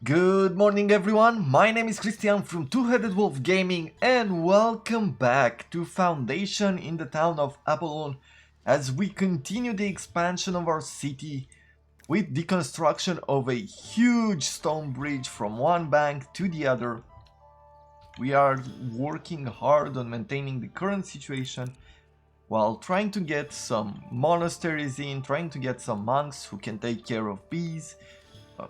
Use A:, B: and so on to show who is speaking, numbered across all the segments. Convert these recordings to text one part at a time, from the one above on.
A: Good morning everyone, my name is Christian from Two-Headed Wolf Gaming and welcome back to Foundation in the town of Apollon as we continue the expansion of our city with the construction of a huge stone bridge from one bank to the other. We are working hard on maintaining the current situation while trying to get some monasteries in, trying to get some monks who can take care of bees,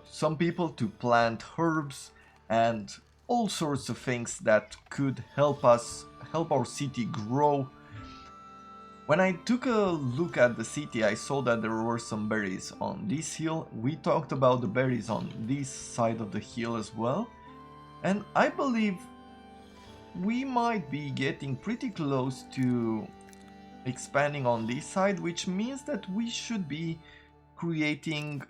A: some people to plant herbs and all sorts of things that could help our city grow. When I took a look at the city, I saw that there were some berries on this hill. We talked about the berries on this side of the hill as well, and I believe we might be getting pretty close to expanding on this side, which means that we should be creating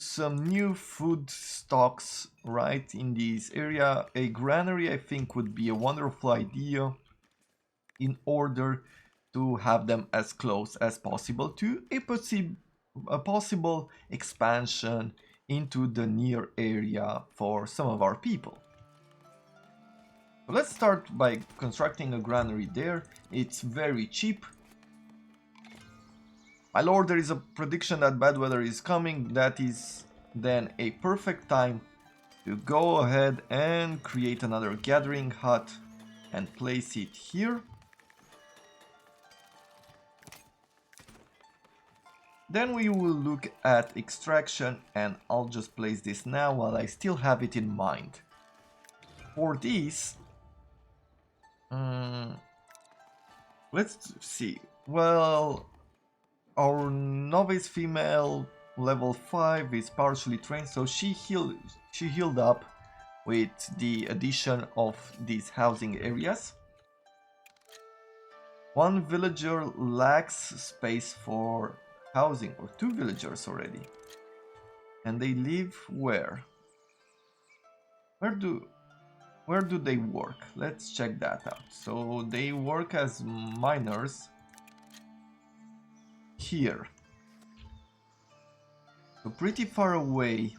A: some new food stocks right in this area. A granary I think would be a wonderful idea in order to have them as close as possible to a possible expansion into the near area for some of our people. So let's start by constructing a granary there. It's very cheap. My lord, there is a prediction that bad weather is coming. That is then a perfect time to go ahead and create another gathering hut and place it here. Then we will look at extraction, and I'll just place this now while I still have it in mind. For this, let's see. Well, our novice female level 5 is partially trained, so she healed up with the addition of these housing areas. One villager lacks space for housing, or two villagers already. And they live where? Where do they work? Let's check that out. So they work as miners here. So pretty far away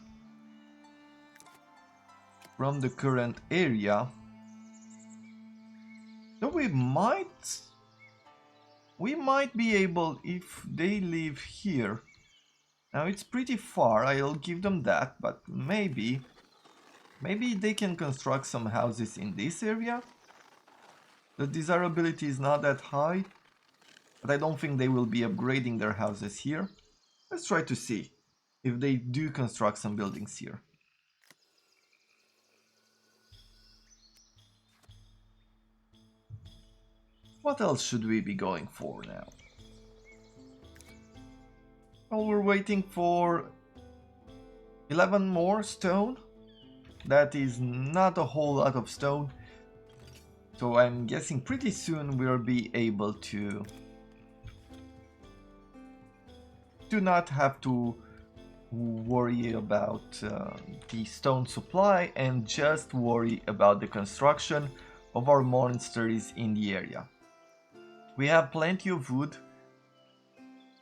A: from the current area. So we might be able, if they live here. Now it's pretty far, I'll give them that, but maybe they can construct some houses in this area. The desirability is not that high, but I don't think they will be upgrading their houses here. Let's try to see if they do construct some buildings here. What else should we be going for now? Well, we're waiting for 11 more stone. That is not a whole lot of stone. So I'm guessing pretty soon we'll be able to not have to worry about the stone supply and just worry about the construction of our monasteries in the area. We have plenty of wood,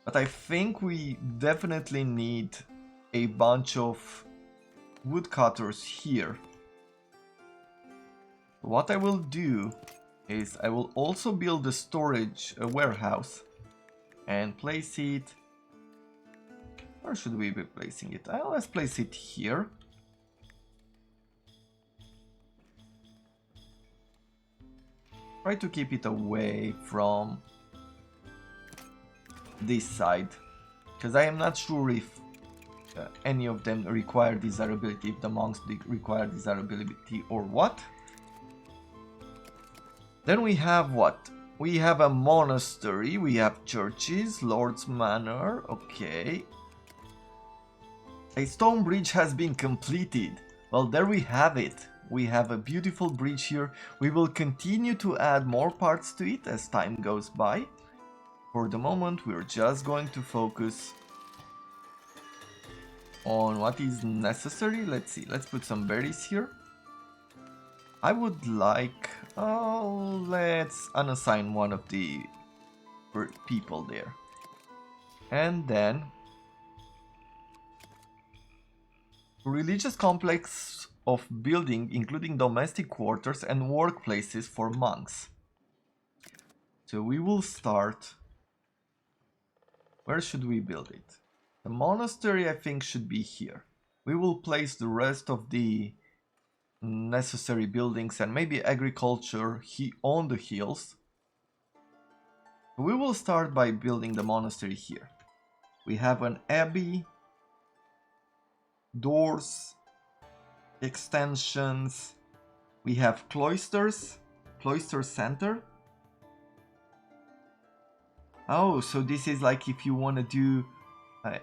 A: but I think we definitely need a bunch of woodcutters here. What I will do is I will also build a warehouse and place it. Where should we be placing it? Let's place it here. Try to keep it away from this side, because I am not sure if any of them require desirability, if the monks require desirability or what. Then we have what? We have a monastery, we have churches, Lord's Manor, okay. A stone bridge has been completed. Well, there we have it. We have a beautiful bridge here. We will continue to add more parts to it as time goes by. For the moment, we're just going to focus on what is necessary. Let's see, let's put some berries here. I would like, let's unassign one of the people there. And then Religious complex of building including domestic quarters and workplaces for monks. So we will start. Where should we build it? The monastery I think should be here. We will place the rest of the necessary buildings and maybe agriculture on the hills. We will start by building the monastery here. We have an abbey, doors, extensions, we have cloisters, cloister center. Oh, so this is like if you want to do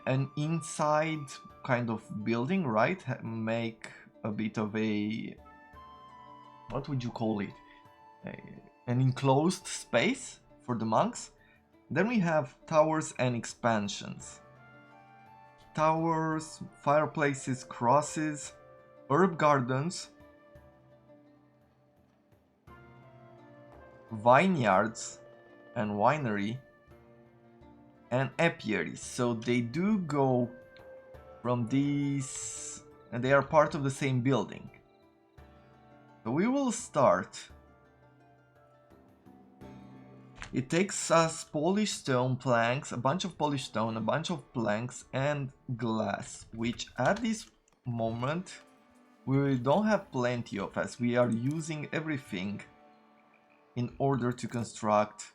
A: an inside kind of building, right? Make a bit of a, what would you call it? An enclosed space for the monks. Then we have towers and expansions. Towers, fireplaces, crosses, herb gardens, vineyards and winery, and apiaries. So they do go from these, and they are part of the same building. So we will start. It takes us polished stone planks, a bunch of polished stone, a bunch of planks and glass, which at this moment we don't have plenty of, as we are using everything in order to construct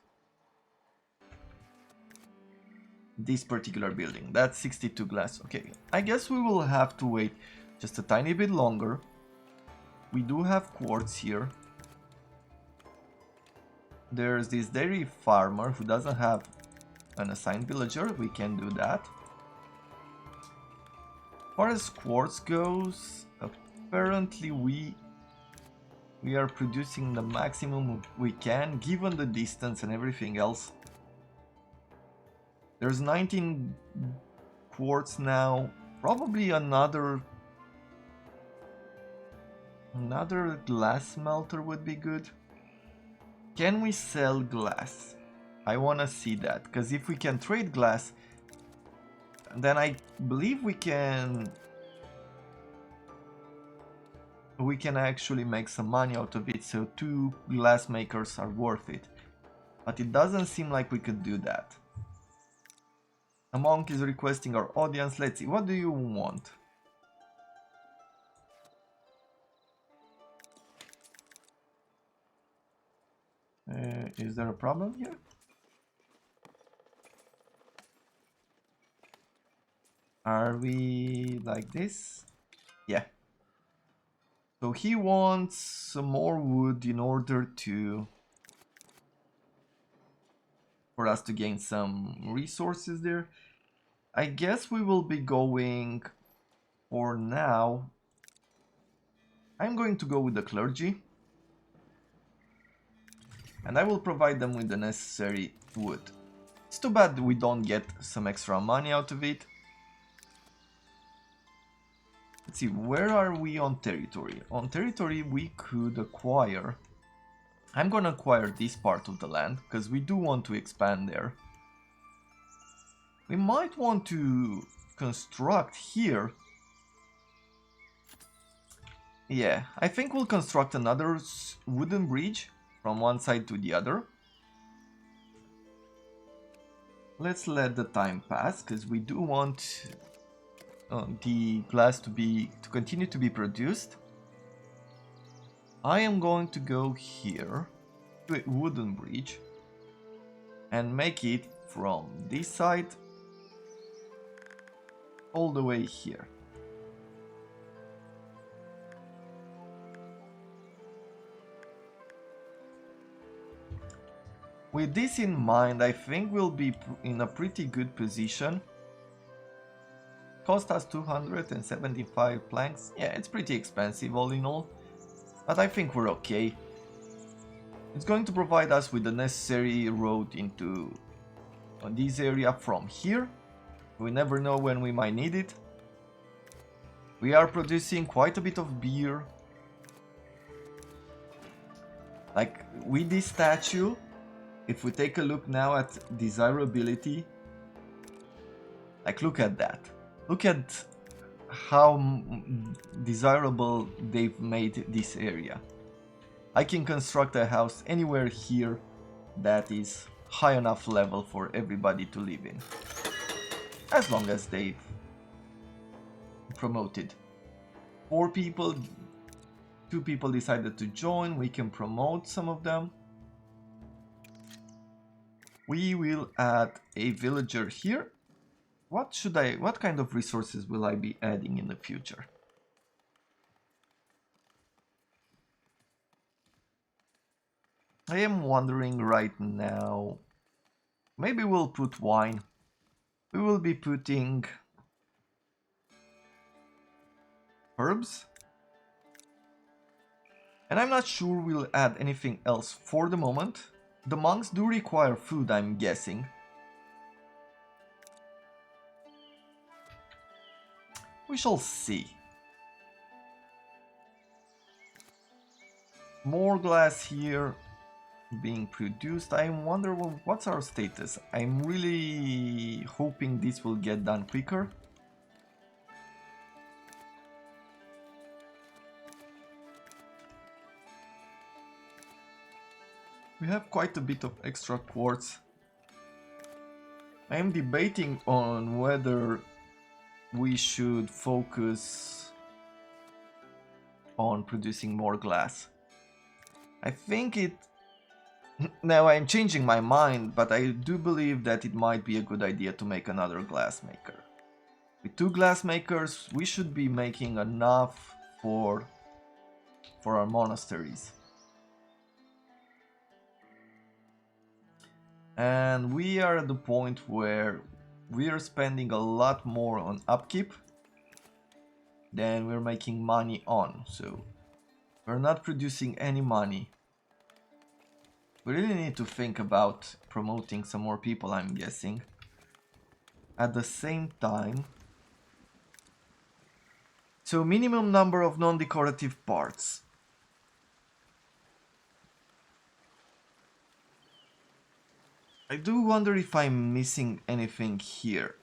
A: this particular building. That's 62 glass. Okay, I guess we will have to wait just a tiny bit longer. We do have quartz here. There's this dairy farmer who doesn't have an assigned villager. We can do that. As far as quartz goes, apparently we are producing the maximum we can given the distance and everything else. There's 19 quartz now. Probably another glass smelter would be good. Can we sell glass? I want to see that, because if we can trade glass, then I believe we can actually make some money out of it, so 2 glass makers are worth it. But it doesn't seem like we could do that. A monk is requesting our audience. Let's see, what do you want? Is there a problem here? Are we like this? Yeah. So he wants some more wood in order for us to gain some resources there. I guess we will be going, for now, I'm going to go with the clergy. And I will provide them with the necessary wood. It's too bad we don't get some extra money out of it. Let's see, where are we on territory? On territory we could acquire... I'm gonna acquire this part of the land, because we do want to expand there. We might want to construct here. Yeah, I think we'll construct another wooden bridge from one side to the other. Let's let the time pass, because we do want the glass to continue to be produced. I am going to go here to a wooden bridge and make it from this side all the way here. With this in mind, I think we'll be in a pretty good position. Cost us 275 planks. Yeah, it's pretty expensive all in all, but I think we're okay. It's going to provide us with the necessary road into this area from here. We never know when we might need it. We are producing quite a bit of beer. Like with this statue, if we take a look now at desirability, like look at that. Look at how desirable they've made this area. I can construct a house anywhere here that is high enough level for everybody to live in, as long as they've promoted. 4 people, 2 people decided to join. We can promote some of them. We will add a villager here. What kind of resources will I be adding in the future? I am wondering right now. Maybe we'll put wine. We will be putting herbs. And I'm not sure we'll add anything else for the moment. The monks do require food, I'm guessing. We shall see. More glass here being produced. I wonder what's our status. I'm really hoping this will get done quicker. We have quite a bit of extra quartz. I am debating on whether we should focus on producing more glass. I think it... Now I'm changing my mind, but I do believe that it might be a good idea to make another glass maker. With 2 glass makers, we should be making enough for our monasteries. And we are at the point where we are spending a lot more on upkeep than we're making money on, so we're not producing any money. We really need to think about promoting some more people, I'm guessing. At the same time, so minimum number of non-decorative parts. I do wonder if I'm missing anything here.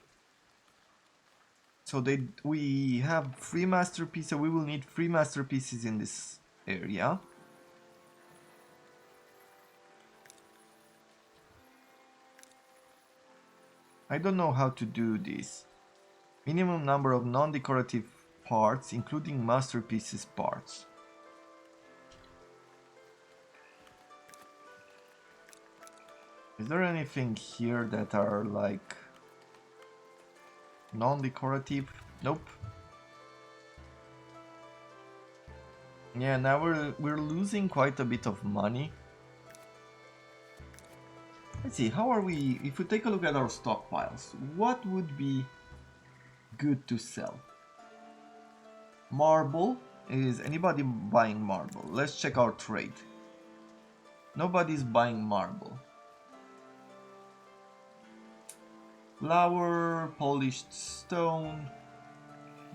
A: So we have 3 masterpieces. We will need 3 masterpieces in this area. I don't know how to do this. Minimum number of non-decorative parts, including masterpieces parts. Is there anything here that are like non-decorative? Nope. Yeah, now we're losing quite a bit of money. Let's see, how are we? If we take a look at our stockpiles, what would be good to sell? Marble. Is anybody buying marble? Let's check our trade. Nobody's buying marble. Flour, polished stone,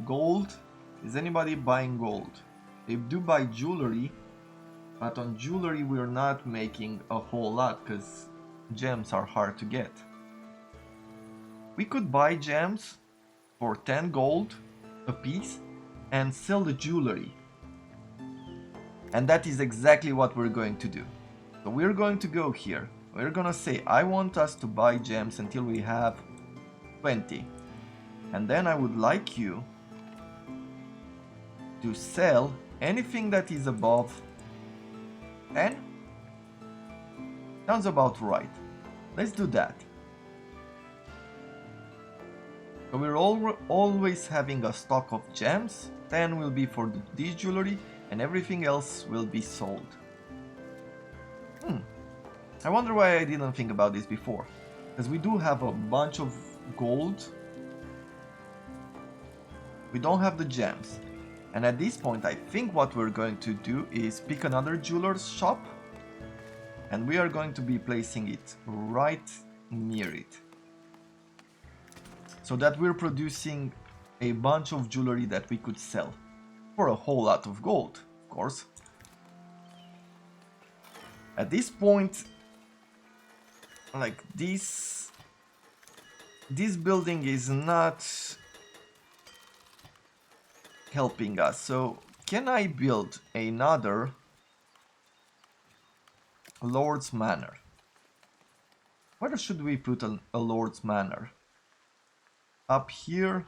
A: gold. Is anybody buying gold? They do buy jewelry, but on jewelry we're not making a whole lot because gems are hard to get. We could buy gems for 10 gold a piece and sell the jewelry. And that is exactly what we're going to do. So we're going to go here. We're gonna say, I want us to buy gems until we have 20. And then I would like you to sell anything that is above 10. Sounds about right. Let's do that. So we're always having a stock of gems. 10 will be for this jewelry and everything else will be sold. I wonder why I didn't think about this before. Because we do have a bunch of gold. We don't have the gems. And at this point I think what we're going to do is pick another jeweler's shop. And we are going to be placing it right near it. So that we're producing a bunch of jewelry that we could sell. For a whole lot of gold, of course. At this point, like this building is not helping us. So can I build another Lord's Manor? Where should we put a Lord's Manor? Up here?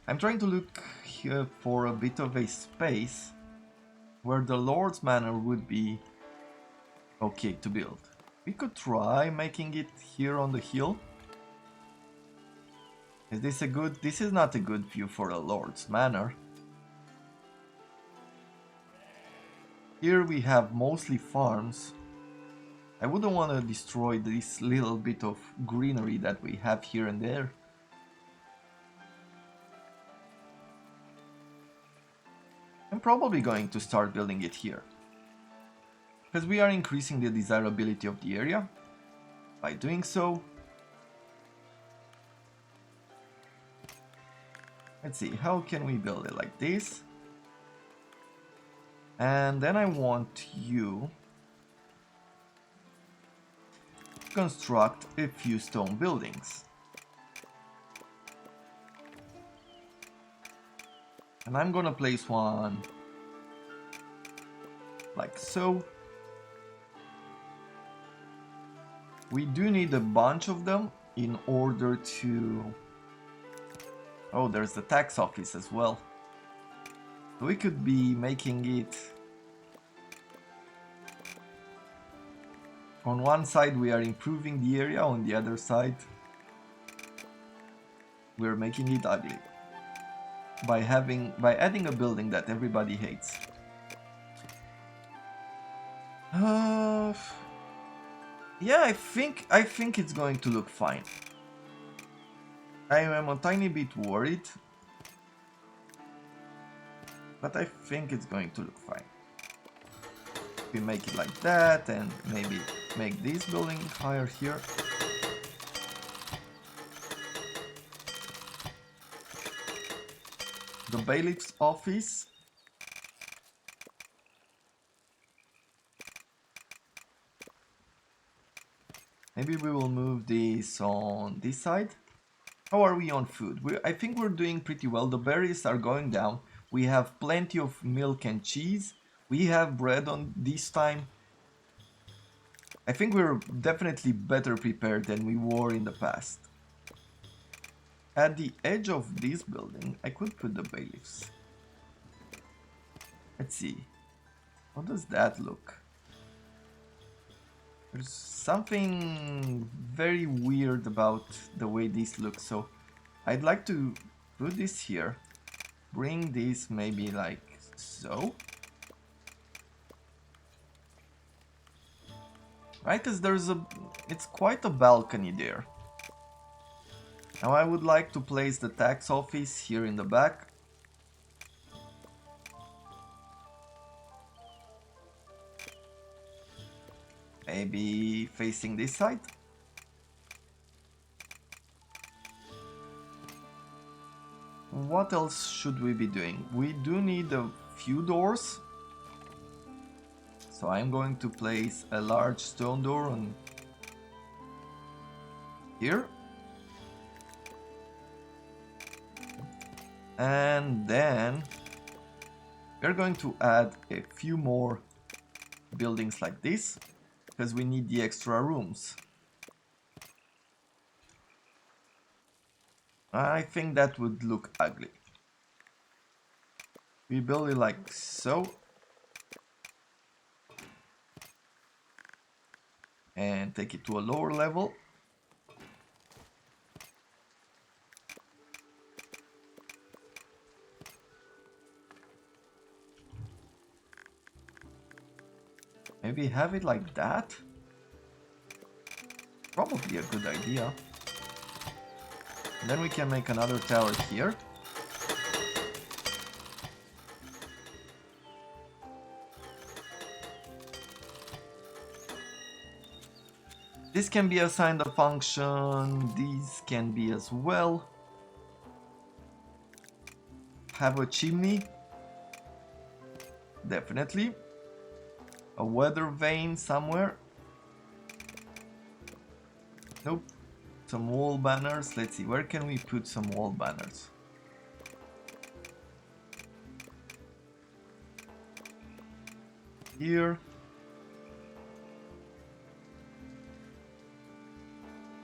A: I'm trying to look here for a bit of a space where the Lord's Manor would be okay to build. We could try making it here on the hill. Is this a good... This is not a good view for a Lord's Manor. Here we have mostly farms. I wouldn't want to destroy this little bit of greenery that we have here and there. I'm probably going to start building it here, because we are increasing the desirability of the area by doing so. Let's see, how can we build it like this? And then I want you to construct a few stone buildings. And I'm gonna place one like so. We do need a bunch of them in order to... Oh, there's the tax office as well. We could be making it... On one side we are improving the area, on the other side we're making it ugly. By adding a building that everybody hates. Yeah, I think it's going to look fine. I am a tiny bit worried, but I think it's going to look fine. We make it like that, and maybe make this building higher here. The bailiff's office. Maybe we will move this on this side. How are we on food? I think we're doing pretty well. The berries are going down. We have plenty of milk and cheese. We have bread on this time. I think we're definitely better prepared than we were in the past. At the edge of this building, I could put the bailiffs. Let's see. How does that look? There's something very weird about the way this looks, so I'd like to put this here. Bring this maybe like so. Right, because it's quite a balcony there. Now I would like to place the tax office here in the back. Maybe facing this side. What else should we be doing? We do need a few doors. So I'm going to place a large stone door on here. And then we're going to add a few more buildings like this, because we need the extra rooms. I think that would look ugly. We build it like so. And take it to a lower level. Maybe have it like that? Probably a good idea. And then we can make another tower here. This can be assigned a function, these can be as well. Have a chimney. Definitely. A weather vane somewhere. Nope. Some wall banners. Let's see, where can we put some wall banners? Here.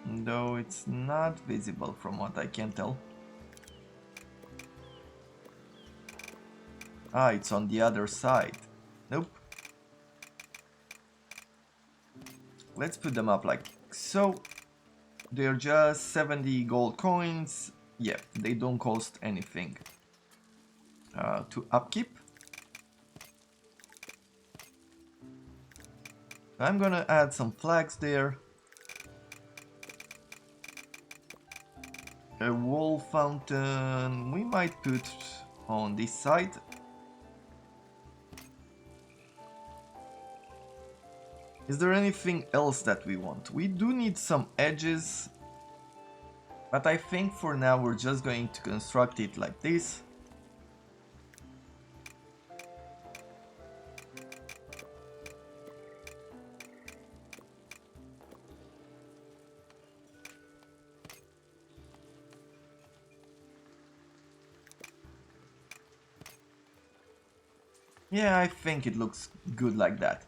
A: Though it's not visible from what I can tell. Ah, it's on the other side. Nope. Let's put them up like so. They're just 70 gold coins. Yeah, they don't cost anything to upkeep. I'm gonna add some flags there. A wall fountain we might put on this side. Is there anything else that we want? We do need some edges, but I think for now we're just going to construct it like this. Yeah, I think it looks good like that.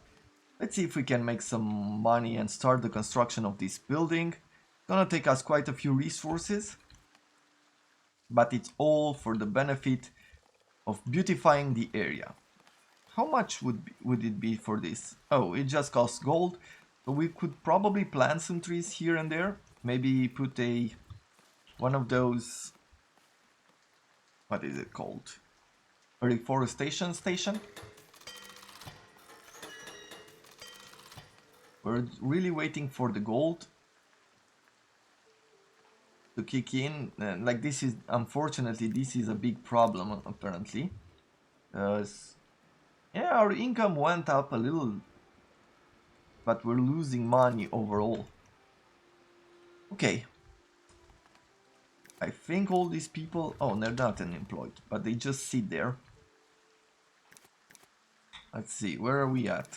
A: Let's see if we can make some money and start the construction of this building. It's gonna take us quite a few resources, but it's all for the benefit of beautifying the area. How much would it be for this? Oh, it just costs gold. So we could probably plant some trees here and there. Maybe put one of those, what is it called? A reforestation station. We're really waiting for the gold to kick in. Like this is, unfortunately, this is a big problem apparently. Yeah, our income went up a little, but we're losing money overall. Okay. I think all these people, oh, they're not unemployed, but they just sit there. Let's see, where are we at?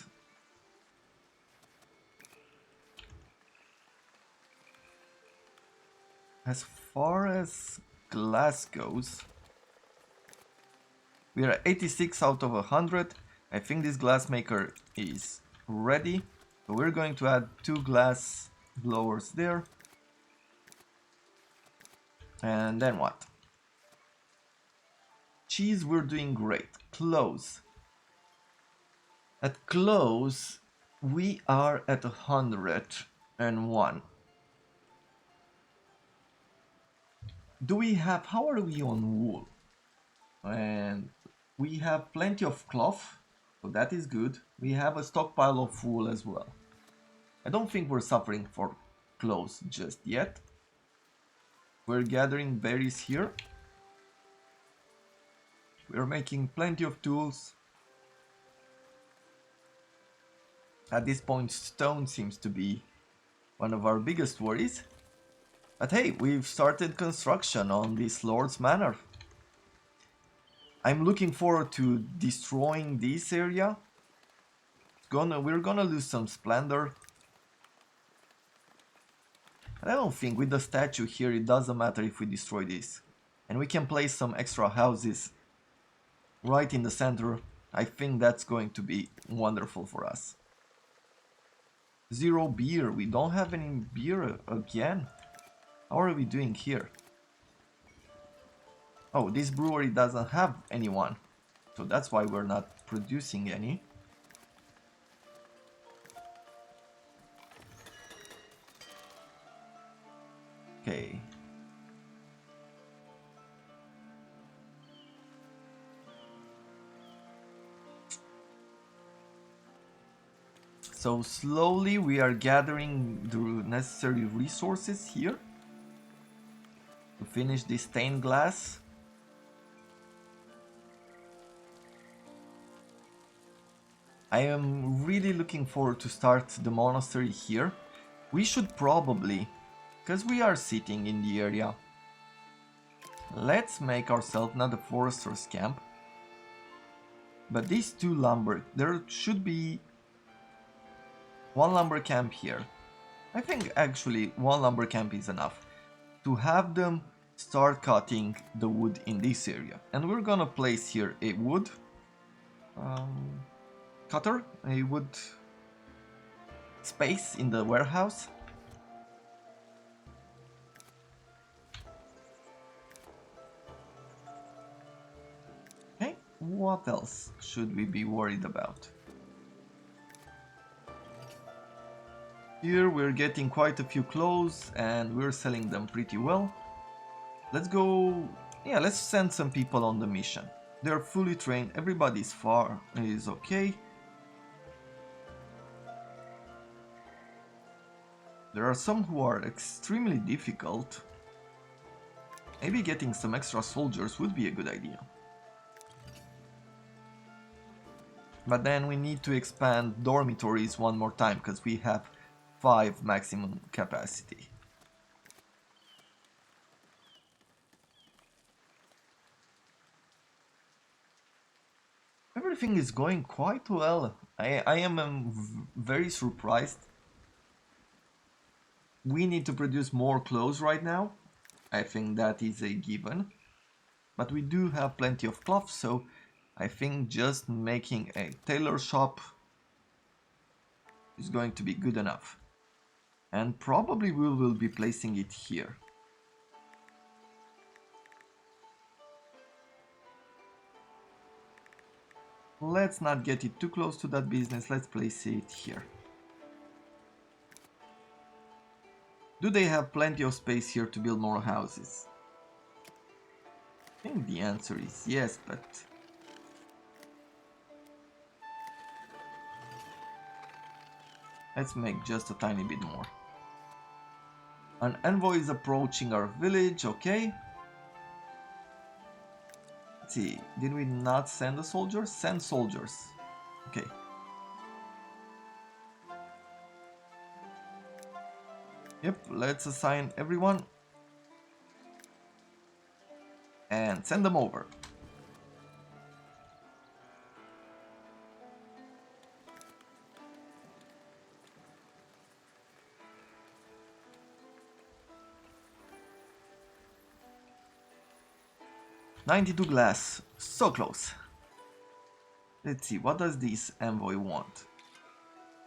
A: As far as glass goes, we are 86 out of 100. I think this glass maker is ready. So we're going to add 2 glass blowers there. And then what? Cheese, we're doing great. Clothes. At clothes, we are at 101. Do we have, how are we on wool? And we have plenty of cloth, so that is good. We have a stockpile of wool as well. I don't think we're suffering for clothes just yet. We're gathering berries here. We're making plenty of tools. At this point, stone seems to be one of our biggest worries. But hey, we've started construction on this Lord's Manor. I'm looking forward to destroying this area. We're gonna lose some splendor. And I don't think with the statue here it doesn't matter if we destroy this. And we can place some extra houses right in the center. I think that's going to be wonderful for us. 0 beer. We don't have any beer again. How are we doing here? Oh, this brewery doesn't have anyone. So that's why we're not producing any. Okay. So slowly we are gathering the necessary resources here to finish this stained glass. I am really looking forward to start the monastery here. We should probably, because we are sitting in the area, let's make ourselves not a forester's camp, but these 2 lumber, there should be 1 lumber camp here. I think actually one lumber camp is enough to have them start cutting the wood in this area. And we're gonna place here a wood um, cutter, a wood space in the warehouse. Okay, what else should we be worried about? Here we're getting quite a few clothes and we're selling them pretty well. Let's go, yeah, let's send some people on the mission. They're fully trained, everybody's far is okay. There are some who are extremely difficult. Maybe getting some extra soldiers would be a good idea. But then we need to expand dormitories one more time because we have 5 maximum capacity. Everything is going quite well. I am very surprised. We need to produce more clothes right now. I think that is a given. But we do have plenty of cloth, so I think just making a tailor shop is going to be good enough. And probably we will be placing it here. Let's not get it too close to that business, let's place it here. Do they have plenty of space here to build more houses? I think the answer is yes, but... let's make just a tiny bit more. An envoy is approaching our village, okay. Let's see, did we not send a soldier? Send soldiers. Okay. Yep, let's assign everyone. And send them over. "92 glass, so close." Let's see, what does this envoy want?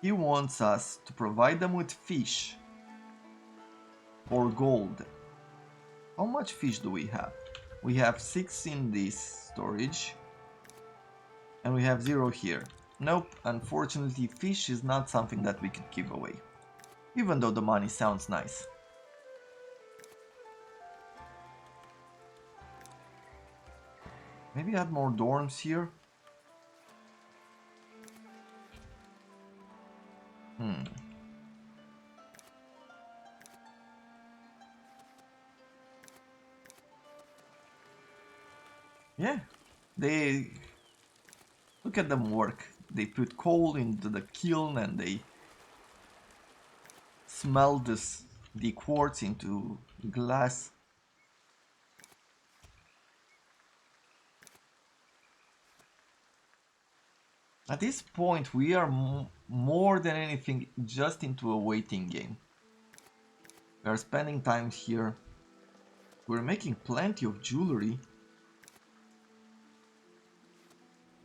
A: He wants us to provide them with fish or gold. How much fish do we have? We have 6 in this storage and we have 0 here. Nope, unfortunately fish is not something that we could give away, even though the money sounds nice. Maybe add more dorms here? Yeah, they... look at them work. They put coal into the kiln and they smelt the quartz into glass. At this point we are more than anything just into a waiting game. We are spending time here. We're making plenty of jewelry.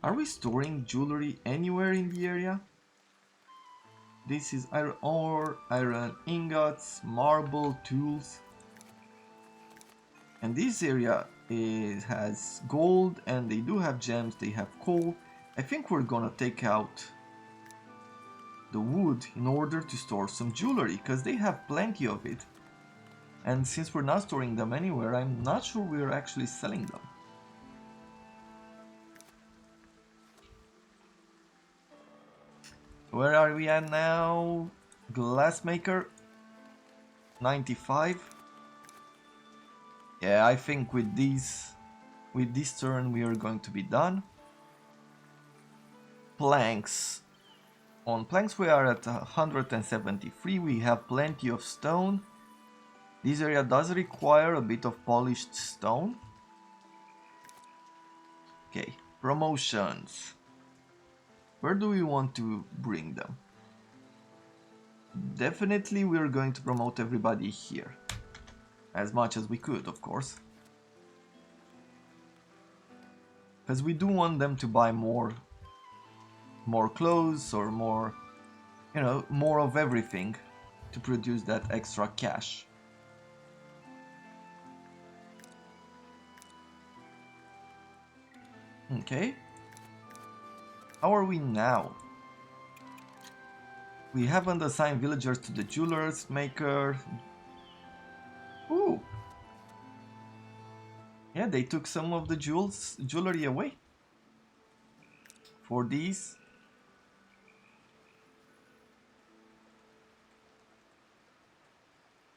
A: Are we storing jewelry anywhere in the area? This is iron ore, iron ingots, marble, tools. And this area has gold and they do have gems, they have coal. I think we're gonna take out the wood in order to store some jewelry because they have plenty of it. And since we're not storing them anywhere, I'm not sure we're actually selling them. Where are we at now? Glassmaker 95. Yeah, I think with this turn we are going to be done. Planks. On planks we are at 173. We have plenty of stone. This area does require a bit of polished stone. Okay, promotions. Where do we want to bring them? definitely we're going to promote everybody here. As much as we could, of course. Because we do want them to buy more clothes or more, you know, more of everything to produce that extra cash. Okay. How are we now? We haven't assigned villagers to the jewelers maker. Ooh. Yeah, they took some of the jewelry away. For these.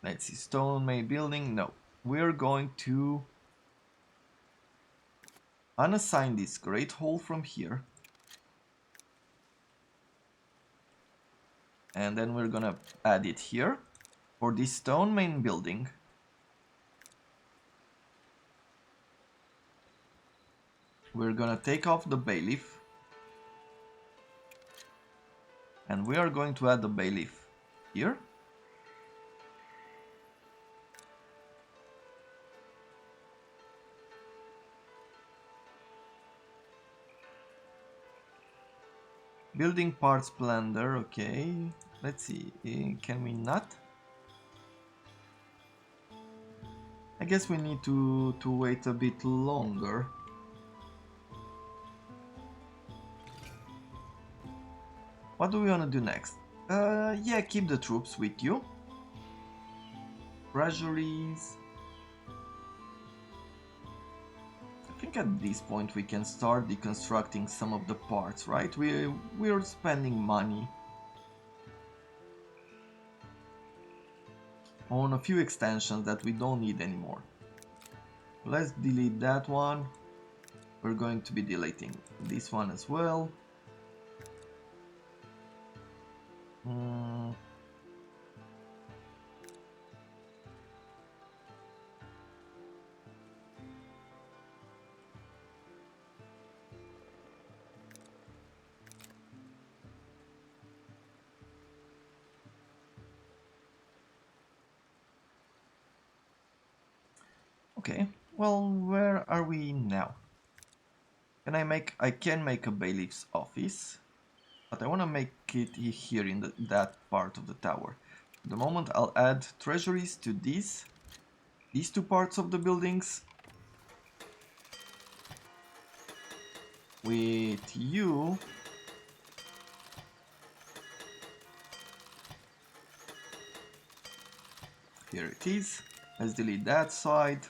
A: Let's see, stone made building. No, we're going to unassign this great hall from here. And then we're gonna add it here for this stone main building. We're gonna take off the bailiff. And we are going to add the bailiff here. Building parts blender, okay. Let's see, can we not? I guess we need to wait a bit longer. What do we want to do next? Yeah, keep the troops with you. Treasuries. I think at this point we can start deconstructing some of the parts, right? We're spending money on a few extensions that we don't need anymore. Let's delete that one. We're going to be deleting this one as well. Okay, well, where are we now? I can make a bailiff's office, but I want to make it here in that part of the tower. At the moment I'll add treasuries to these two parts of the buildings. With you, here it is. Let's delete that side.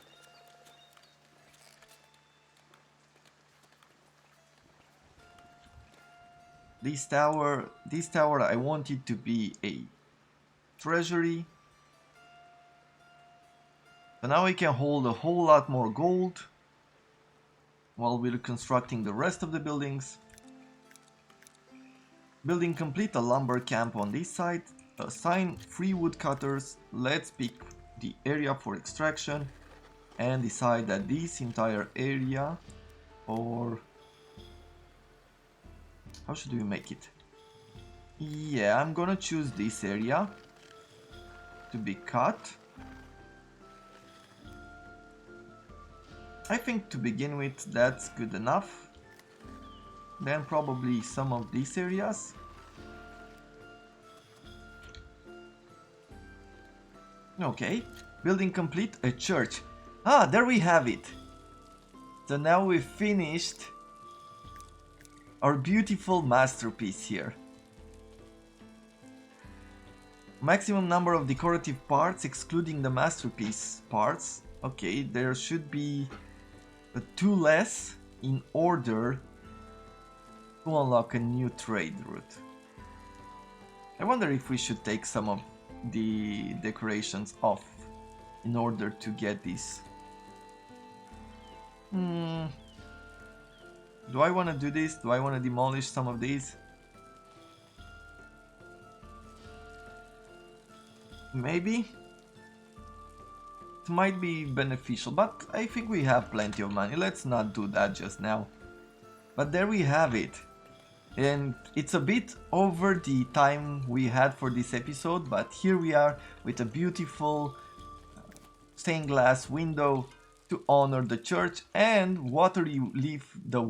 A: This tower, I want it to be a treasury. So now we can hold a whole lot more gold while we're constructing the rest of the buildings. Building complete, a lumber camp on this side. Assign 3 woodcutters. Let's pick the area for extraction and decide that this entire area, or how should we make it? Yeah, I'm gonna choose this area to be cut. I think to begin with that's good enough. Then probably some of these areas. Okay, building complete, a church. Ah, there we have it. So now we've finished our beautiful masterpiece here. Maximum number of decorative parts excluding the masterpiece parts. Okay, there should be 2 less in order to unlock a new trade route. I wonder if we should take some of the decorations off in order to get this. Do I want to do this? Do I want to demolish some of these? Maybe. It might be beneficial, but I think we have plenty of money. Let's not do that just now. But there we have it. And it's a bit over the time we had for this episode, but here we are with a beautiful stained glass window to honor the church, and watery leaf, the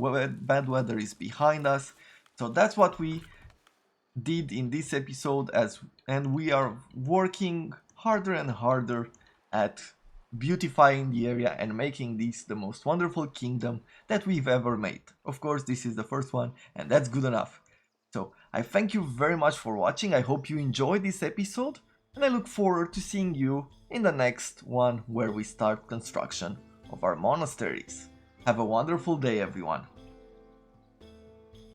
A: bad weather is behind us. So that's what we did in this episode, and we are working harder and harder at beautifying the area and making this the most wonderful kingdom that we've ever made. Of course, this is the first one, and that's good enough. So I thank you very much for watching. I hope you enjoyed this episode, and I look forward to seeing you in the next one where we start construction of our monasteries. Have a wonderful day, everyone.